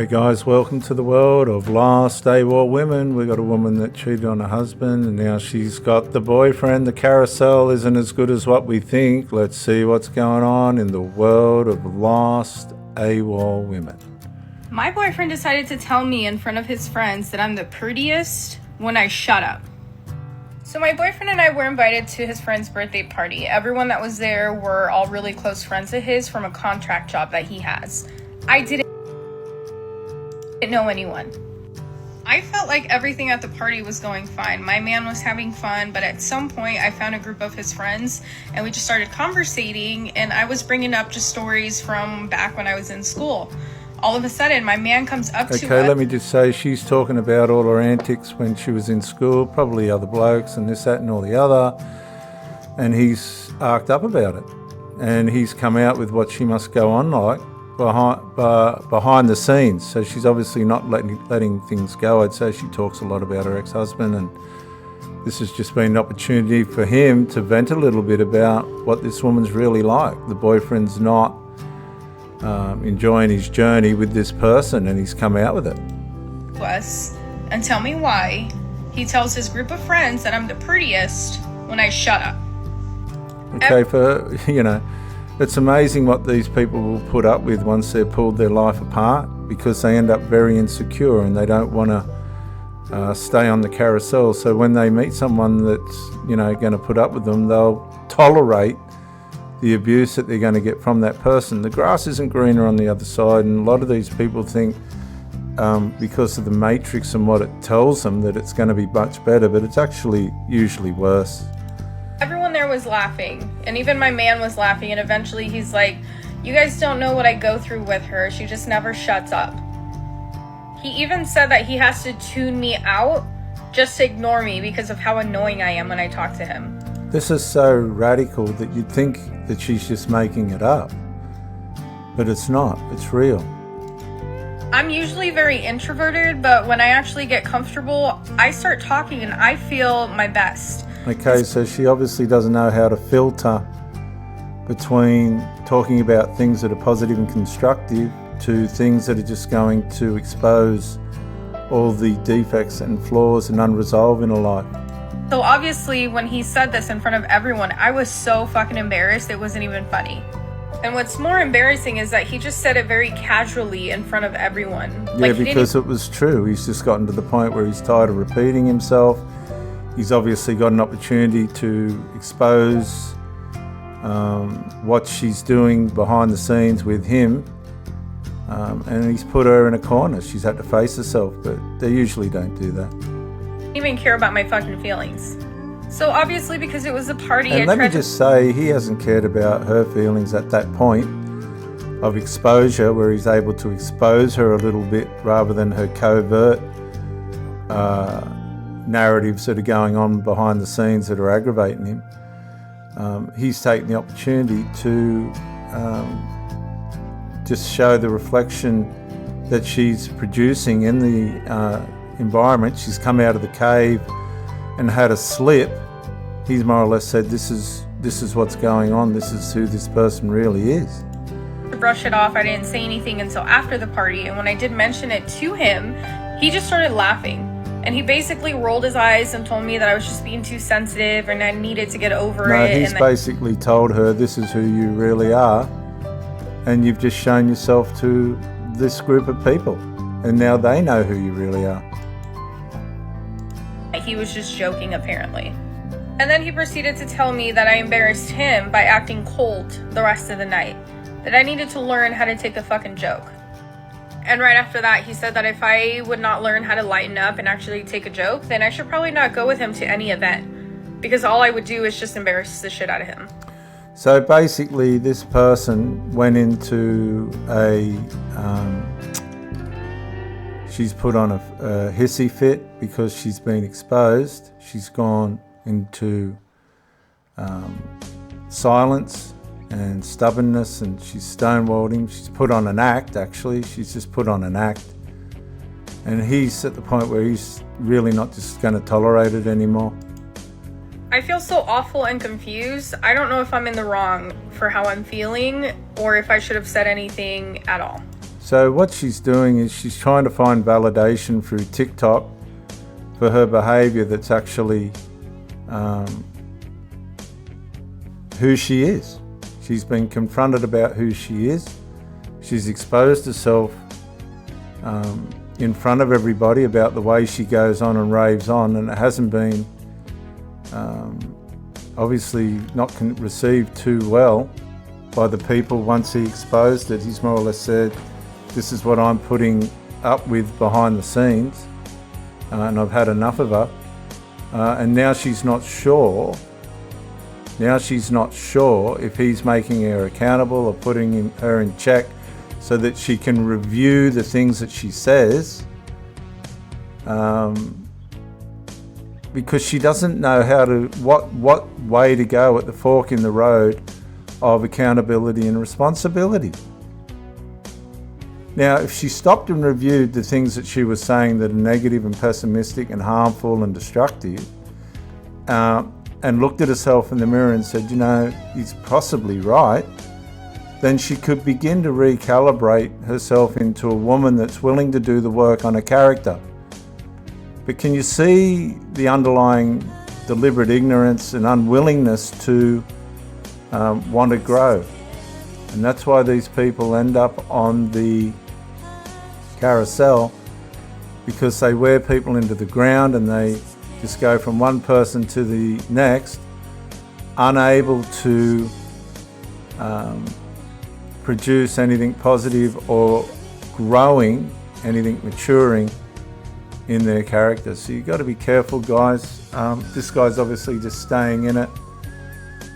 guys, welcome to the world of lost AWOL women. We got a woman that cheated on her husband and now she's got the boyfriend. The carousel isn't as good as what we think. Let's see what's going on in the world of lost AWOL women. My boyfriend decided to tell me in front of his friends that I'm the prettiest when I shut up. So my boyfriend and I were invited to his friend's birthday party. Everyone that was there were all really close friends of his from a contract job that he has. I didn't know anyone. I felt like everything at the party was going fine. My man was having fun, but at some point I found a group of his friends and we just started conversating, and I was bringing up just stories from back when I was in school. All of a sudden, my man comes up to us. Okay, let me just say, she's talking about all her antics when she was in school, probably other blokes and this, that and all the other, and he's arced up about it. And he's come out with what she must go on like behind the scenes. So she's obviously not letting things go. I'd say she talks a lot about her ex-husband, and this has just been an opportunity for him to vent a little bit about what this woman's really like. The boyfriend's not enjoying his journey with this person, and he's come out with it. Us and tell me why he tells his group of friends that I'm the prettiest when I shut up. Okay, it's amazing what these people will put up with once they've pulled their life apart, because they end up very insecure and they don't want to stay on the carousel. So when they meet someone that's going to put up with them, they'll tolerate the abuse that they're going to get from that person. The grass isn't greener on the other side, and a lot of these people think because of the matrix and what it tells them that it's going to be much better, but it's actually usually worse. Everyone there was laughing, and even my man was laughing, and eventually he's like, "You guys don't know what I go through with her. She just never shuts up." He even said that he has to tune me out just to ignore me because of how annoying I am when I talk to him. This is so radical that you'd think that she's just making it up, but it's not. It's real. I'm usually very introverted, but when I actually get comfortable, I start talking and I feel my best. Okay, so she obviously doesn't know how to filter between talking about things that are positive and constructive to things that are just going to expose all the defects and flaws and unresolved in her life. So obviously when he said this in front of everyone, I was so fucking embarrassed it wasn't even funny. And what's more embarrassing is that he just said it very casually in front of everyone. Yeah, because it was true. He's just gotten to the point where he's tired of repeating himself. He's obviously got an opportunity to expose what she's doing behind the scenes with him. And he's put her in a corner. She's had to face herself, but they usually don't do that. Even care about my fucking feelings. So obviously because it was a party, and let me just say, he hasn't cared about her feelings at that point of exposure, where he's able to expose her a little bit rather than her covert narratives that are going on behind the scenes that are aggravating him. He's taken the opportunity to just show the reflection that she's producing in the environment. She's come out of the cave and had a slip. He's more or less said, this is what's going on, this is who this person really is. To brush it off, I didn't say anything until after the party, and when I did mention it to him, he just started laughing. And he basically rolled his eyes and told me that I was just being too sensitive and I needed to get over it. No, he's basically told her, this is who you really are, and you've just shown yourself to this group of people, and now they know who you really are. He was just joking, apparently. And then he proceeded to tell me that I embarrassed him by acting cold the rest of the night, that I needed to learn how to take a fucking joke. And right after that, he said that if I would not learn how to lighten up and actually take a joke, then I should probably not go with him to any event, because all I would do is just embarrass the shit out of him. So basically, this person went into she's put on a hissy fit because she's been exposed. She's gone into silence and stubbornness, and she's stonewalled him. She's put on an act, actually. She's just put on an act. And he's at the point where he's really not just going to tolerate it anymore. I feel so awful and confused. I don't know if I'm in the wrong for how I'm feeling or if I should have said anything at all. So what she's doing is she's trying to find validation through TikTok for her behavior that's actually who she is. She's been confronted about who she is. She's exposed herself in front of everybody about the way she goes on and raves on, and it hasn't been obviously not received too well by the people. Once he exposed it, he's more or less said, this is what I'm putting up with behind the scenes, and I've had enough of her. And now she's not sure. Now she's not sure if he's making her accountable or putting her in check so that she can review the things that she says, because she doesn't know how to, what way to go at the fork in the road of accountability and responsibility. Now, if she stopped and reviewed the things that she was saying that are negative and pessimistic and harmful and destructive, and looked at herself in the mirror and said, you know, he's possibly right, then she could begin to recalibrate herself into a woman that's willing to do the work on her character. But can you see the underlying deliberate ignorance and unwillingness to want to grow? And that's why these people end up on the carousel, because they wear people into the ground and they just go from one person to the next, unable to produce anything positive or growing anything, maturing in their character. So you've got to be careful, guys. This guy's obviously just staying in it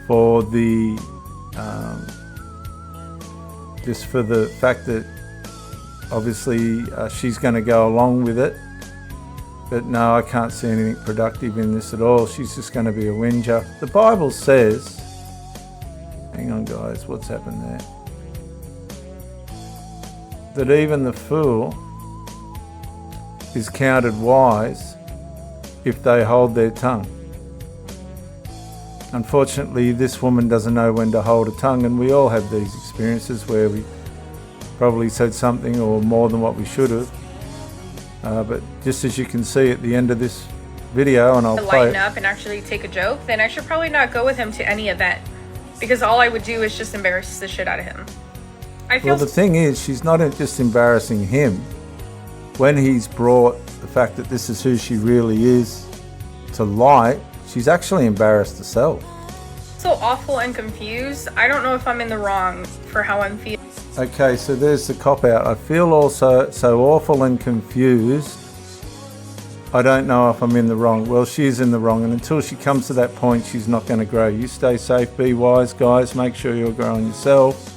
for the just for the fact that obviously she's going to go along with it. But no, I can't see anything productive in this at all. She's just going to be a whinger. The Bible says, hang on guys, what's happened there? That even the fool is counted wise if they hold their tongue. Unfortunately, this woman doesn't know when to hold a tongue, and we all have these experiences where we probably said something or more than what we should have. But just as you can see at the end of this video, and I'll play lighten up and actually take a joke, then I should probably not go with him to any event, because all I would do is just embarrass the shit out of him. Well, the thing is, she's not just embarrassing him. When he's brought the fact that this is who she really is to light, she's actually embarrassed herself. So awful and confused. I don't know if I'm in the wrong for how I'm feeling. Okay, so there's the cop-out. I feel also so awful and confused. I don't know if I'm in the wrong. Well, she's in the wrong, and until she comes to that point, she's not going to grow. You stay safe, be wise, guys. Make sure you're growing yourself,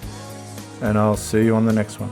and I'll see you on the next one.